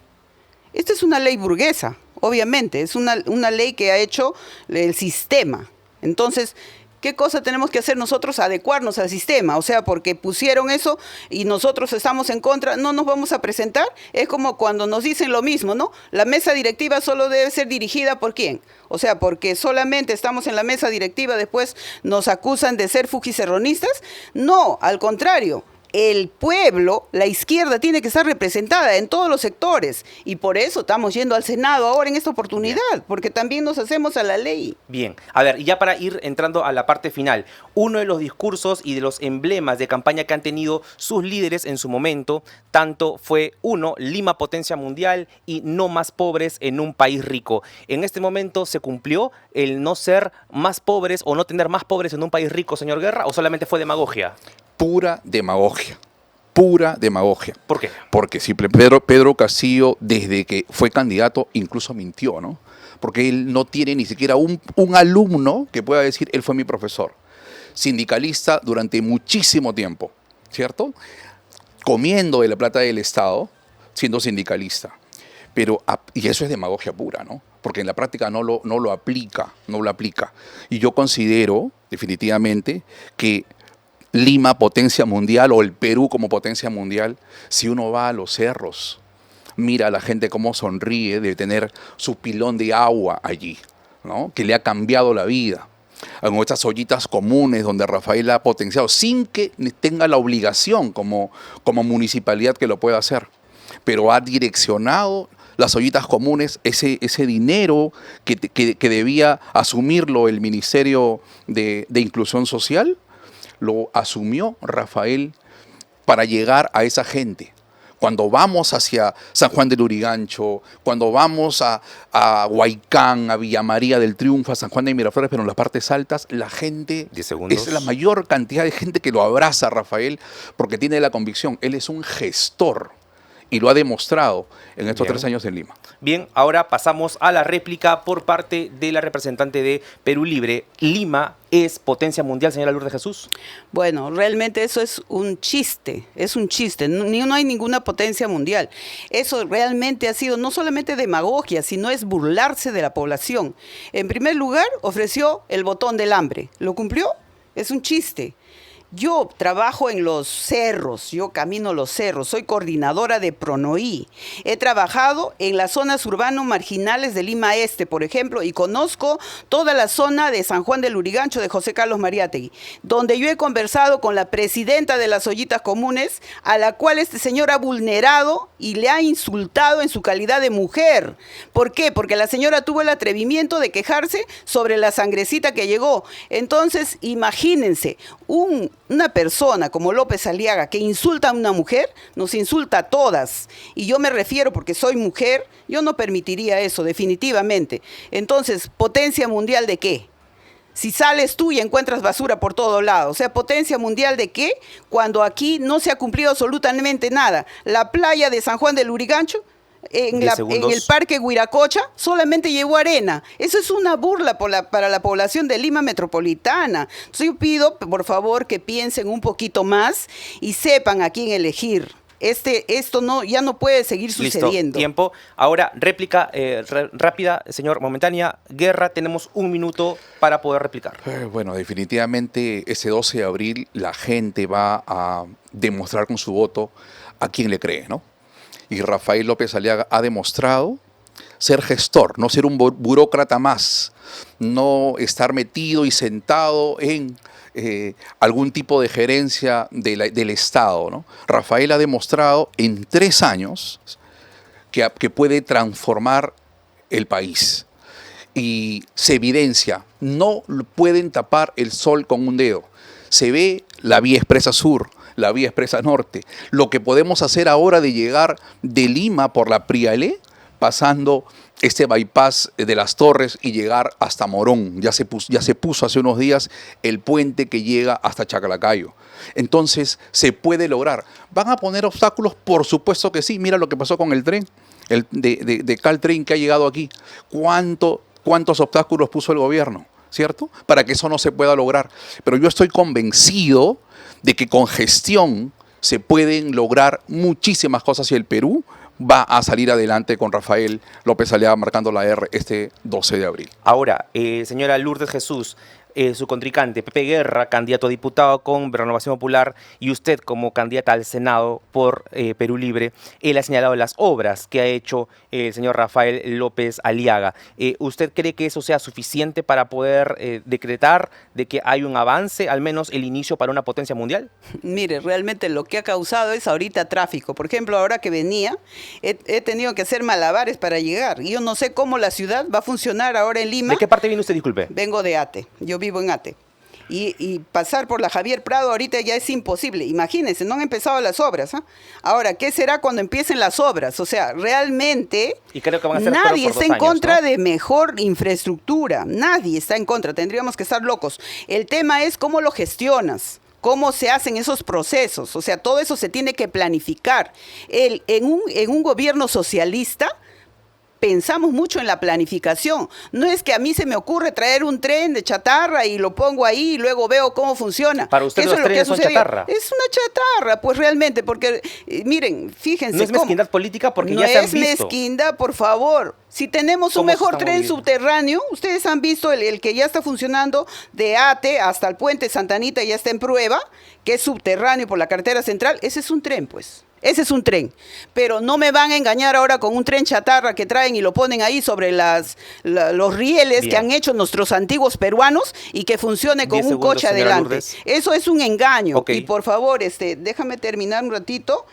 esta es una ley burguesa, obviamente, es una ley que ha hecho el sistema. Entonces, ¿qué cosa tenemos que hacer nosotros? Adecuarnos al sistema, o sea, porque pusieron eso y nosotros estamos en contra, no nos vamos a presentar. Es como cuando nos dicen lo mismo, ¿no? La mesa directiva solo debe ser dirigida ¿por quién? O sea, porque solamente estamos en la mesa directiva, después nos acusan de ser fujicerronistas. No, al contrario. El pueblo, la izquierda, tiene que estar representada en todos los sectores. Y por eso estamos yendo al Senado ahora en esta oportunidad, porque también nos hacemos a la ley. Bien, a ver, ya para ir entrando a la parte final, uno de los discursos y de los emblemas de campaña que han tenido sus líderes en su momento, tanto fue Lima potencia mundial y no más pobres en un país rico. En este momento se cumplió el no ser más pobres o no tener más pobres en un país rico, señor Guerra, o solamente fue demagogia. Pura demagogia, pura demagogia. ¿Por qué? Porque Pedro Castillo, desde que fue candidato, incluso mintió, ¿no? Porque él no tiene ni siquiera un alumno que pueda decir, él fue mi profesor. Sindicalista durante muchísimo tiempo, ¿cierto? Comiendo de la plata del Estado, siendo sindicalista. Y eso es demagogia pura, ¿no? Porque en la práctica no lo aplica. Y yo considero, definitivamente, que Lima potencia mundial o el Perú como potencia mundial, si uno va a los cerros, mira a la gente cómo sonríe de tener su pilón de agua allí, ¿no? Que le ha cambiado la vida. En estas ollitas comunes donde Rafael ha potenciado, sin que tenga la obligación como municipalidad que lo pueda hacer, pero ha direccionado las ollitas comunes, ese dinero que debía asumirlo el Ministerio de Inclusión Social, lo asumió Rafael para llegar a esa gente. Cuando vamos hacia San Juan del Lurigancho, cuando vamos a Huaycán, a Villa María del Triunfo, a San Juan de Miraflores, pero en las partes altas, la gente, 10 segundos. Es la mayor cantidad de gente que lo abraza a Rafael porque tiene la convicción, él es un gestor y lo ha demostrado en estos 3 años en Lima. Bien, ahora pasamos a la réplica por parte de la representante de Perú Libre. ¿Lima es potencia mundial, señora Lourdes Jesús? Bueno, realmente eso es un chiste, no hay ninguna potencia mundial. Eso realmente ha sido no solamente demagogia, sino es burlarse de la población. En primer lugar, ofreció el botón del hambre. ¿Lo cumplió? Es un chiste. Yo trabajo en los cerros, yo camino los cerros, soy coordinadora de Pronoí. He trabajado en las zonas urbanas marginales de Lima Este, por ejemplo, y conozco toda la zona de San Juan del Lurigancho de José Carlos Mariátegui, donde yo he conversado con la presidenta de las ollitas comunes, a la cual este señor ha vulnerado y le ha insultado en su calidad de mujer. ¿Por qué? Porque la señora tuvo el atrevimiento de quejarse sobre la sangrecita que llegó. Entonces, imagínense, una persona como López Aliaga que insulta a una mujer, nos insulta a todas. Y yo me refiero, porque soy mujer, yo no permitiría eso, definitivamente. Entonces, ¿potencia mundial de qué? Si sales tú y encuentras basura por todo lado. O sea, ¿potencia mundial de qué? Cuando aquí no se ha cumplido absolutamente nada. La playa de San Juan del Lurigancho, en el Parque Huiracocha solamente llevó arena. Eso es una burla para la población de Lima metropolitana. Entonces yo pido, por favor, que piensen un poquito más y sepan a quién elegir. Esto ya no puede seguir sucediendo. Listo, tiempo. Ahora, réplica rápida, señor, momentánea. Guerra, tenemos 1 minuto para poder replicar. Bueno, definitivamente ese 12 de abril la gente va a demostrar con su voto a quién le cree, ¿no? Y Rafael López Aliaga ha demostrado ser gestor, no ser un burócrata más, no estar metido y sentado en algún tipo de gerencia del Estado, ¿no? Rafael ha demostrado en 3 años que puede transformar el país. Y se evidencia, no pueden tapar el sol con un dedo. Se ve la vía expresa sur, la vía expresa norte. Lo que podemos hacer ahora de llegar de Lima por la Prialé, pasando este bypass de las Torres y llegar hasta Morón. Ya se puso hace unos días el puente que llega hasta Chaclacayo. Entonces, se puede lograr. ¿Van a poner obstáculos? Por supuesto que sí. Mira lo que pasó con el tren, de Caltrain que ha llegado aquí. ¿Cuántos obstáculos puso el gobierno? ¿Cierto? Para que eso no se pueda lograr. Pero yo estoy convencido de que con gestión se pueden lograr muchísimas cosas y el Perú va a salir adelante con Rafael López Aliaga marcando la R este 12 de abril. Ahora, señora Lourdes Jesús, su contrincante, Pepe Guerra, candidato a diputado con Renovación Popular, y usted como candidata al Senado por Perú Libre, él ha señalado las obras que ha hecho el señor Rafael López Aliaga. ¿Usted cree que eso sea suficiente para poder decretar de que hay un avance, al menos el inicio para una potencia mundial? Mire, realmente lo que ha causado es ahorita tráfico. Por ejemplo, ahora que venía, he tenido que hacer malabares para llegar. Yo no sé cómo la ciudad va a funcionar ahora en Lima. ¿De qué parte viene usted, disculpe? Vengo de Ate. Yo vivo en Ate. Y pasar por la Javier Prado ahorita ya es imposible. Imagínense, no han empezado las obras. Ahora, ¿qué será cuando empiecen las obras? O sea, realmente y creo que van a ser nadie está en contra, ¿no?, de mejor infraestructura. Nadie está en contra. Tendríamos que estar locos. El tema es cómo lo gestionas. ¿Cómo se hacen esos procesos? O sea, todo eso se tiene que planificar. En un gobierno socialista pensamos mucho en la planificación. No es que a mí se me ocurre traer un tren de chatarra y lo pongo ahí y luego veo cómo funciona. Para usted los trenes son chatarra. Es una chatarra, pues realmente, porque miren, fíjense. No es mezquindad política porque ya se han visto. No es mezquindad, por favor. Si tenemos un mejor tren subterráneo, ustedes han visto el que ya está funcionando de Ate hasta el puente Santa Anita, ya está en prueba, que es subterráneo por la carretera central. Ese es un tren, pues. Ese es un tren, pero no me van a engañar ahora con un tren chatarra que traen y lo ponen ahí sobre los rieles que han hecho nuestros antiguos peruanos y que funcione con un coche adelante. Eso es un engaño. Okay. Y por favor, déjame terminar un ratito.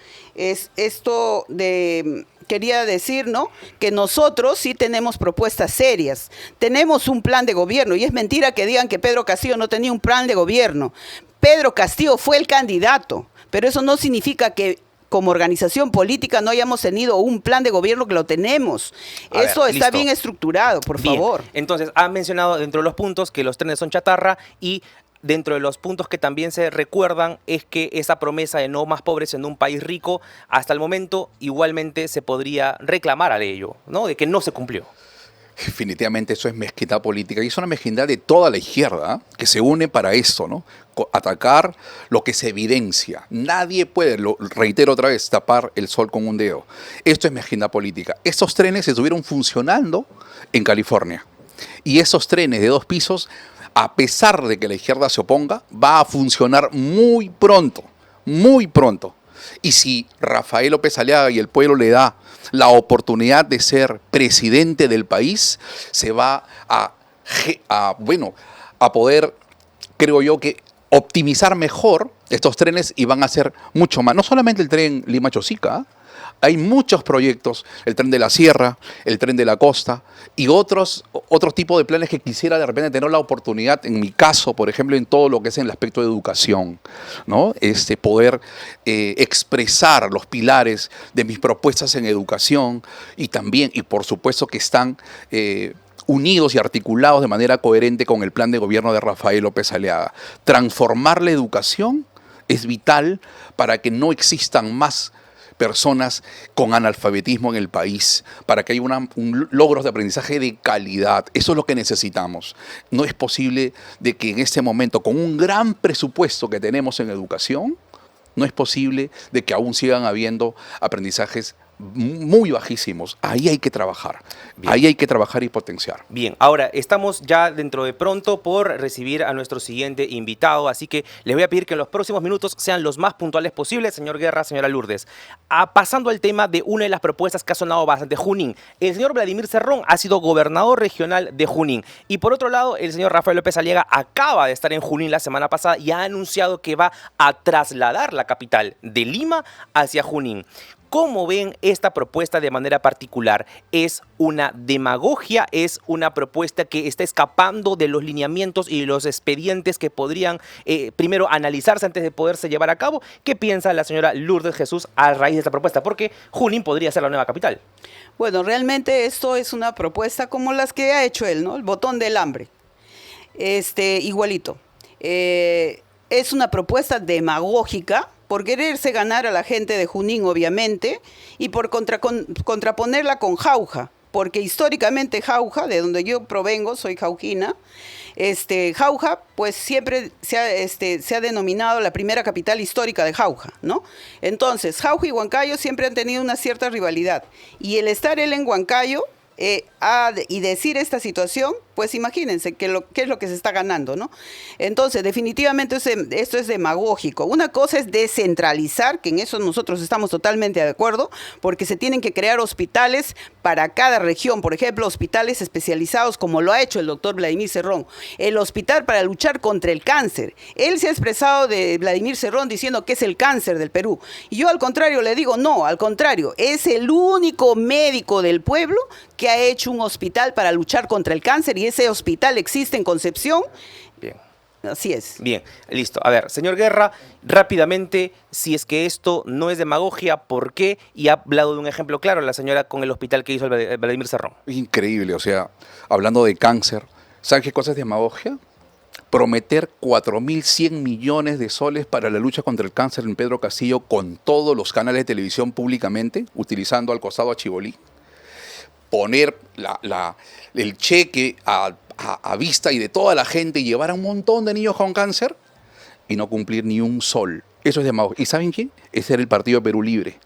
Quería decir, ¿no?, que nosotros sí tenemos propuestas serias. Tenemos un plan de gobierno y es mentira que digan que Pedro Castillo no tenía un plan de gobierno. Pedro Castillo fue el candidato, pero eso no significa que como organización política no hayamos tenido un plan de gobierno, que lo tenemos. Eso está bien estructurado, por favor. Entonces, han mencionado dentro de los puntos que los trenes son chatarra y dentro de los puntos que también se recuerdan es que esa promesa de no más pobres en un país rico, hasta el momento igualmente se podría reclamar a ello, ¿no?, de que no se cumplió. Definitivamente eso es mezquindad política y es una mezquindad de toda la izquierda, ¿eh?, que se une para esto, ¿no? Atacar lo que se evidencia. Nadie puede, lo reitero otra vez, tapar el sol con un dedo. Esto es mezquindad política. Estos trenes estuvieron funcionando en California y esos trenes de 2 pisos, a pesar de que la izquierda se oponga, va a funcionar muy pronto, muy pronto. Y si Rafael López Aliaga y el pueblo le da la oportunidad de ser presidente del país, se va a poder, creo yo, que optimizar mejor estos trenes y van a ser mucho más. No solamente el tren Lima-Chosica, hay muchos proyectos, el tren de la Sierra, el tren de la Costa y otros tipos de planes que quisiera de repente tener la oportunidad, en mi caso, por ejemplo, en todo lo que es en el aspecto de educación, ¿no? Poder expresar los pilares de mis propuestas en educación y también, y por supuesto que están unidos y articulados de manera coherente con el plan de gobierno de Rafael López Aliaga. Transformar la educación es vital para que no existan más personas con analfabetismo en el país, para que haya logros de aprendizaje de calidad. Eso es lo que necesitamos. No es posible de que en este momento, con un gran presupuesto que tenemos en educación, no es posible de que aún sigan habiendo aprendizajes muy bajísimos. Ahí hay que trabajar. Bien. Ahí hay que trabajar y potenciar. Bien, ahora estamos ya dentro de pronto por recibir a nuestro siguiente invitado, así que les voy a pedir que en los próximos minutos sean los más puntuales posibles, señor Guerra, señora Lourdes. Pasando al tema de una de las propuestas que ha sonado bastante, Junín. El señor Vladimir Cerrón ha sido gobernador regional de Junín. Y por otro lado, el señor Rafael López Aliaga acaba de estar en Junín la semana pasada y ha anunciado que va a trasladar la capital de Lima hacia Junín. ¿Cómo ven esta propuesta de manera particular? ¿Es una demagogia? ¿Es una propuesta que está escapando de los lineamientos y los expedientes que podrían primero analizarse antes de poderse llevar a cabo? ¿Qué piensa la señora Lourdes Jesús a raíz de esta propuesta? Porque Junín podría ser la nueva capital. Bueno, realmente esto es una propuesta como las que ha hecho él, ¿no? El botón del hambre. Igualito. Es una propuesta demagógica, por quererse ganar a la gente de Junín, obviamente, y por contraponerla con Jauja, porque históricamente Jauja, de donde yo provengo, soy jauquina, Jauja, pues siempre se ha denominado la primera capital histórica de Jauja, ¿no? Entonces, Jauja y Huancayo siempre han tenido una cierta rivalidad, y el estar él en Huancayo y decir esta situación, pues imagínense qué es lo que se está ganando, ¿no? Entonces, definitivamente esto es demagógico. Una cosa es descentralizar, que en eso nosotros estamos totalmente de acuerdo, porque se tienen que crear hospitales para cada región, por ejemplo, hospitales especializados, como lo ha hecho el doctor Vladimir Cerrón, el hospital para luchar contra el cáncer. Él se ha expresado de Vladimir Cerrón diciendo que es el cáncer del Perú. Y yo al contrario le digo, no, al contrario, es el único médico del pueblo que ha hecho un hospital para luchar contra el cáncer, y ese hospital existe en Concepción. Bien. Así es. Bien, listo. A ver, señor Guerra, rápidamente, si es que esto no es demagogia, ¿por qué? Y ha hablado de un ejemplo claro, la señora con el hospital que hizo el Vladimir Cerrón. Increíble, o sea, hablando de cáncer, ¿saben qué cosa es demagogia? Prometer 4.100 millones de soles para la lucha contra el cáncer en Pedro Castillo con todos los canales de televisión públicamente, utilizando al costado a Chibolí. Poner el cheque a vista y de toda la gente y llevar a un montón de niños con cáncer y no cumplir ni un sol. Eso es demagogia. ¿Y saben qué? Ese era el Partido Perú Libre.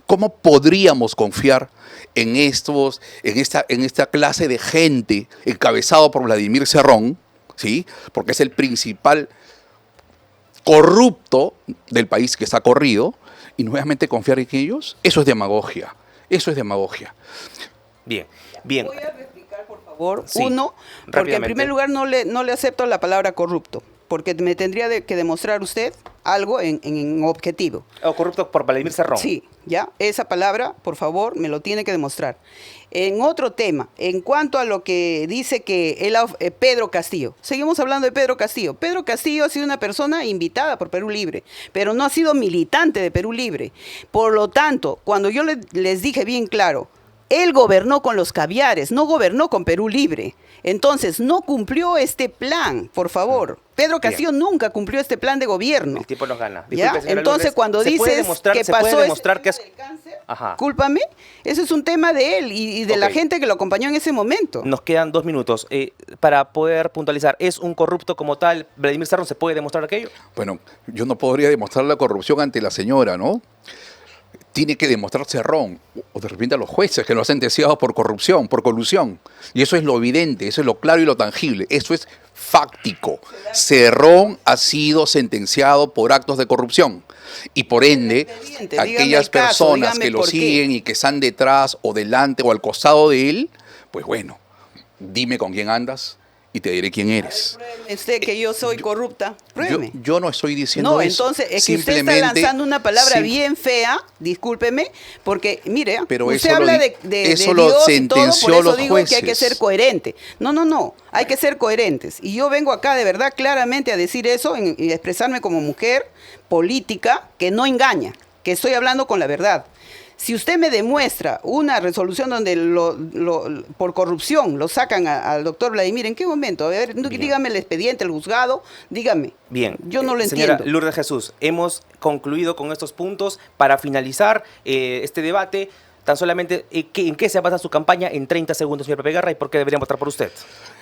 ¿Cómo podríamos confiar en esta clase de gente encabezado por Vladimir Cerrón, ¿sí? Porque es el principal corrupto del país que está corrido, y nuevamente confiar en ellos? Eso es demagogia. Eso es demagogia. Bien, bien. Voy a replicar, por favor. Sí, uno, porque en primer lugar no le acepto la palabra corrupto, porque me tendría que demostrar usted algo en objetivo. ¿O corrupto por Vladimir Cerrón? Sí, ya, esa palabra, por favor, me lo tiene que demostrar. En otro tema, en cuanto a lo que dice que Pedro Castillo, seguimos hablando de Pedro Castillo. Pedro Castillo ha sido una persona invitada por Perú Libre, pero no ha sido militante de Perú Libre. Por lo tanto, cuando yo les dije bien claro, él gobernó con los caviares, no gobernó con Perú Libre. Entonces, no cumplió este plan, por favor. Pedro Castillo nunca cumplió este plan de gobierno. El tiempo nos gana. Disculpe, entonces, Lourdes, cuando dices que pasó demostrar que es del cáncer, cúlpame, eso es un tema de él y de la gente que lo acompañó en ese momento. Nos quedan 2 minutos. Para poder puntualizar, ¿es un corrupto como tal Vladimir Cerrón? ¿Se puede demostrar aquello? Bueno, yo no podría demostrar la corrupción ante la señora, ¿no? Tiene que demostrar Cerrón, o de repente a los jueces que lo han sentenciado por corrupción, por colusión. Y eso es lo evidente, eso es lo claro y lo tangible, eso es fáctico. Cerrón ha sido sentenciado por actos de corrupción. Y por ende, aquellas personas que lo siguen y que están detrás o delante o al costado de él, pues bueno, dime con quién andas y te diré quién eres. Usted que yo soy corrupta, pruébeme. Yo no estoy diciendo eso. No, entonces es que usted está lanzando una palabra bien fea, discúlpeme, porque mire, pero usted habla de eso Dios lo y todo, por eso los digo jueces. que hay que ser coherente. No, hay que ser coherentes. Y yo vengo acá de verdad claramente a decir eso y expresarme como mujer política que no engaña, que estoy hablando con la verdad. Si usted me demuestra una resolución donde por corrupción lo sacan al doctor Vladimir, ¿en qué momento? A ver, dígame el expediente, el juzgado, dígame. Bien. Yo no lo señora entiendo. Lourdes Jesús, hemos concluido con estos puntos. Para finalizar este debate, tan solamente, ¿en qué se basa su campaña? En 30 segundos, señor Pepe Guerra, ¿y por qué deberían votar por usted?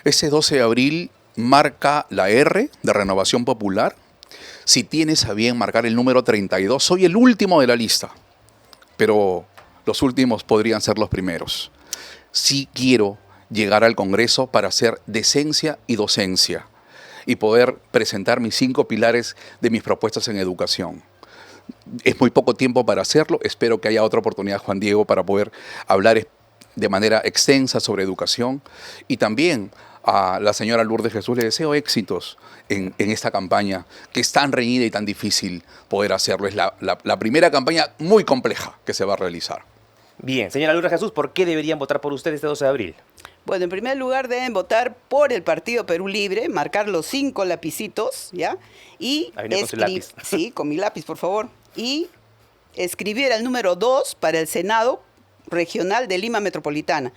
Ese 12 de abril marca la R de Renovación Popular. Si tienes a bien marcar el número 32, soy el último de la lista, pero los últimos podrían ser los primeros. Sí quiero llegar al Congreso para hacer decencia y docencia y poder presentar mis 5 pilares de mis propuestas en educación. Es muy poco tiempo para hacerlo. Espero que haya otra oportunidad, Juan Diego, para poder hablar de manera extensa sobre educación. Y también a la señora Lourdes Jesús le deseo éxitos en esta campaña, que es tan reñida y tan difícil poder hacerlo. Es la primera campaña muy compleja que se va a realizar. Bien, señora Lourdes Jesús, ¿por qué deberían votar por usted este 12 de abril? Bueno, en primer lugar deben votar por el Partido Perú Libre, marcar los 5 lapicitos, ¿ya? Y Ahí viene con su lápiz. Sí, con mi lápiz, por favor. Y escribir el número 2 para el Senado Regional de Lima Metropolitana.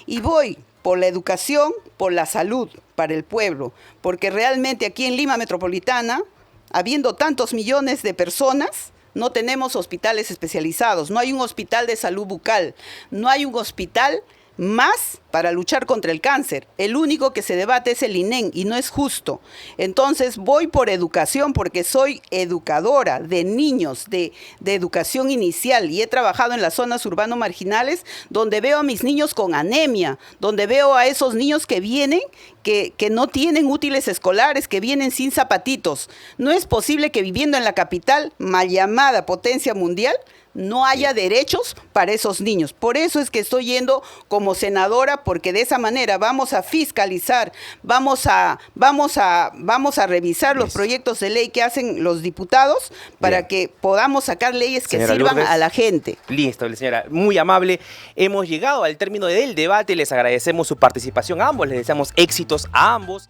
Y voy por la educación, por la salud, para el pueblo, porque realmente aquí en Lima Metropolitana, habiendo tantos millones de personas, no tenemos hospitales especializados, no hay un hospital de salud bucal, no hay un hospital más para luchar contra el cáncer. El único que se debate es el INEM y no es justo. Entonces voy por educación porque soy educadora de niños de educación inicial y he trabajado en las zonas urbano marginales donde veo a mis niños con anemia, donde veo a esos niños que vienen que no tienen útiles escolares, que vienen sin zapatitos. No es posible que viviendo en la capital, mal llamada potencia mundial, no haya derechos para esos niños. Por eso es que estoy yendo como senadora, porque de esa manera vamos a fiscalizar, vamos a revisar los proyectos de ley que hacen los diputados para que podamos sacar leyes que sirvan a la gente. Listo, señora, muy amable. Hemos llegado al término del debate. Les agradecemos su participación a ambos, les deseamos éxitos a ambos.